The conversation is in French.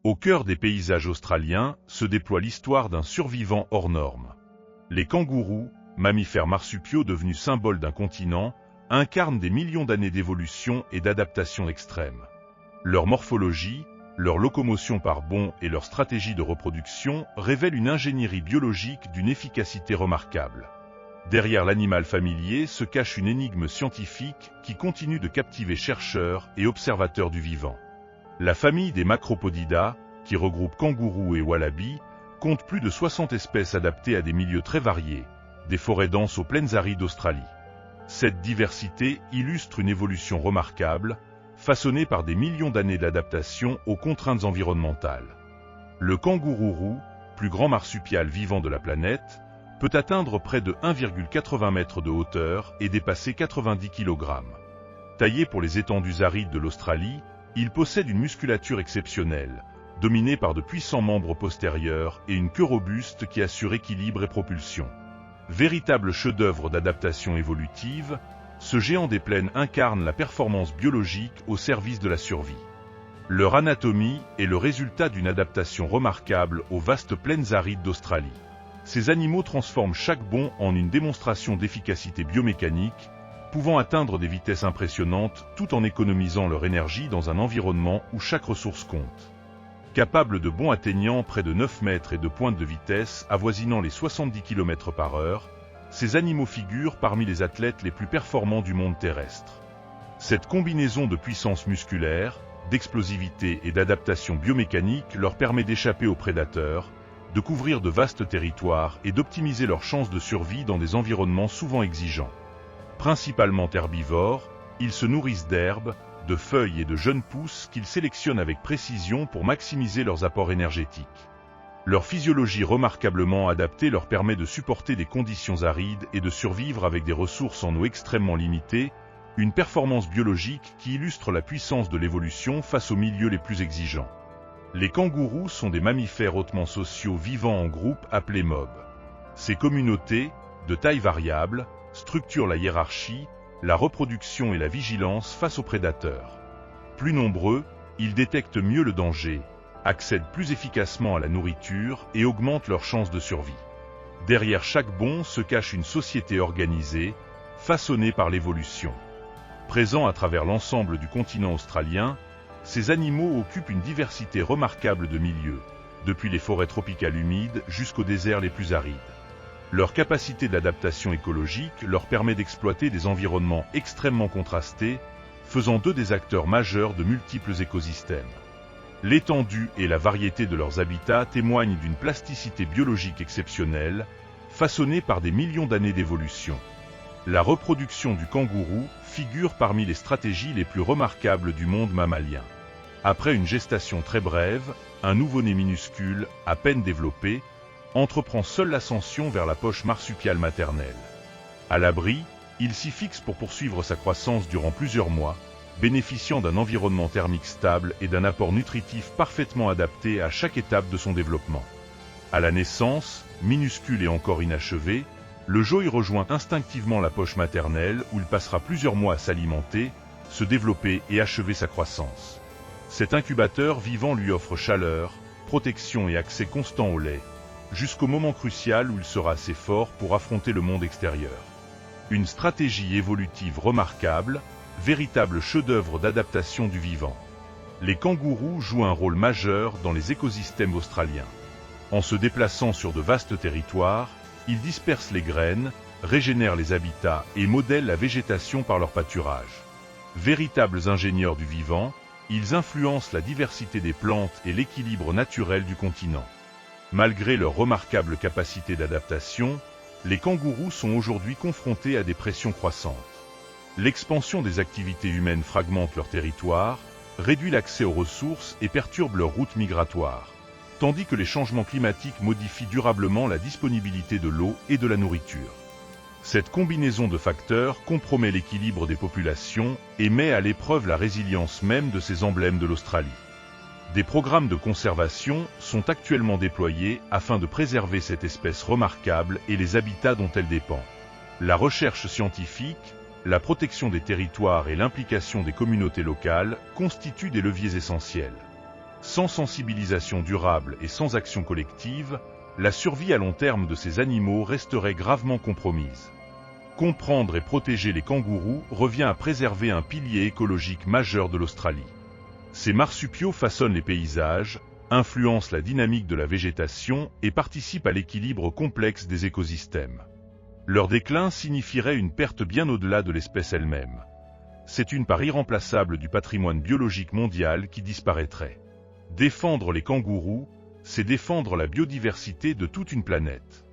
Au cœur des paysages australiens se déploie l'histoire d'un survivant hors norme. Les kangourous, mammifères marsupiaux devenus symboles d'un continent, incarnent des millions d'années d'évolution et d'adaptation extrême. Leur morphologie, leur locomotion par bonds et leur stratégie de reproduction révèlent une ingénierie biologique d'une efficacité remarquable. Derrière l'animal familier se cache une énigme scientifique qui continue de captiver chercheurs et observateurs du vivant. La famille des Macropodidae, qui regroupe kangourous et wallabies, compte plus de 60 espèces adaptées à des milieux très variés, des forêts denses aux plaines arides d'Australie. Cette diversité illustre une évolution remarquable, façonnée par des millions d'années d'adaptation aux contraintes environnementales. Le kangourou roux, plus grand marsupial vivant de la planète, peut atteindre près de 1,80 m de hauteur et dépasser 90 kg. Taillé pour les étendues arides de l'Australie, il possède une musculature exceptionnelle, dominée par de puissants membres postérieurs et une queue robuste qui assure équilibre et propulsion. Véritable chef-d'œuvre d'adaptation évolutive, ce géant des plaines incarne la performance biologique au service de la survie. Leur anatomie est le résultat d'une adaptation remarquable aux vastes plaines arides d'Australie. Ces animaux transforment chaque bond en une démonstration d'efficacité biomécanique, pouvant atteindre des vitesses impressionnantes tout en économisant leur énergie dans un environnement où chaque ressource compte. Capables de bonds atteignant près de 9 mètres et de pointes de vitesse avoisinant les 70 km/h, ces animaux figurent parmi les athlètes les plus performants du monde terrestre. Cette combinaison de puissance musculaire, d'explosivité et d'adaptation biomécanique leur permet d'échapper aux prédateurs, de couvrir de vastes territoires et d'optimiser leurs chances de survie dans des environnements souvent exigeants. Principalement herbivores, ils se nourrissent d'herbes, de feuilles et de jeunes pousses qu'ils sélectionnent avec précision pour maximiser leurs apports énergétiques. Leur physiologie remarquablement adaptée leur permet de supporter des conditions arides et de survivre avec des ressources en eau extrêmement limitées, une performance biologique qui illustre la puissance de l'évolution face aux milieux les plus exigeants. Les kangourous sont des mammifères hautement sociaux vivant en groupe appelés mobs. Ces communautés, de taille variable, structurent la hiérarchie, la reproduction et la vigilance face aux prédateurs. Plus nombreux, ils détectent mieux le danger, accèdent plus efficacement à la nourriture et augmentent leurs chances de survie. Derrière chaque bond se cache une société organisée, façonnée par l'évolution. Présents à travers l'ensemble du continent australien, ces animaux occupent une diversité remarquable de milieux, depuis les forêts tropicales humides jusqu'aux déserts les plus arides. Leur capacité d'adaptation écologique leur permet d'exploiter des environnements extrêmement contrastés, faisant d'eux des acteurs majeurs de multiples écosystèmes. L'étendue et la variété de leurs habitats témoignent d'une plasticité biologique exceptionnelle, façonnée par des millions d'années d'évolution. La reproduction du kangourou figure parmi les stratégies les plus remarquables du monde mammalien. Après une gestation très brève, un nouveau-né minuscule, à peine développé, entreprend seul l'ascension vers la poche marsupiale maternelle. À l'abri, il s'y fixe pour poursuivre sa croissance durant plusieurs mois, bénéficiant d'un environnement thermique stable et d'un apport nutritif parfaitement adapté à chaque étape de son développement. À la naissance, minuscule et encore inachevé, le joey rejoint instinctivement la poche maternelle où il passera plusieurs mois à s'alimenter, se développer et achever sa croissance. Cet incubateur vivant lui offre chaleur, protection et accès constant au lait, jusqu'au moment crucial où il sera assez fort pour affronter le monde extérieur. Une stratégie évolutive remarquable, véritable chef-d'œuvre d'adaptation du vivant. Les kangourous jouent un rôle majeur dans les écosystèmes australiens. En se déplaçant sur de vastes territoires, ils dispersent les graines, régénèrent les habitats et modèlent la végétation par leur pâturage. Véritables ingénieurs du vivant, ils influencent la diversité des plantes et l'équilibre naturel du continent. Malgré leur remarquable capacité d'adaptation, les kangourous sont aujourd'hui confrontés à des pressions croissantes. L'expansion des activités humaines fragmente leur territoire, réduit l'accès aux ressources et perturbe leurs routes migratoires, tandis que les changements climatiques modifient durablement la disponibilité de l'eau et de la nourriture. Cette combinaison de facteurs compromet l'équilibre des populations et met à l'épreuve la résilience même de ces emblèmes de l'Australie. Des programmes de conservation sont actuellement déployés afin de préserver cette espèce remarquable et les habitats dont elle dépend. La recherche scientifique, la protection des territoires et l'implication des communautés locales constituent des leviers essentiels. Sans sensibilisation durable et sans action collective, la survie à long terme de ces animaux resterait gravement compromise. Comprendre et protéger les kangourous revient à préserver un pilier écologique majeur de l'Australie. Ces marsupiaux façonnent les paysages, influencent la dynamique de la végétation et participent à l'équilibre complexe des écosystèmes. Leur déclin signifierait une perte bien au-delà de l'espèce elle-même. C'est une part irremplaçable du patrimoine biologique mondial qui disparaîtrait. Défendre les kangourous, c'est défendre la biodiversité de toute une planète.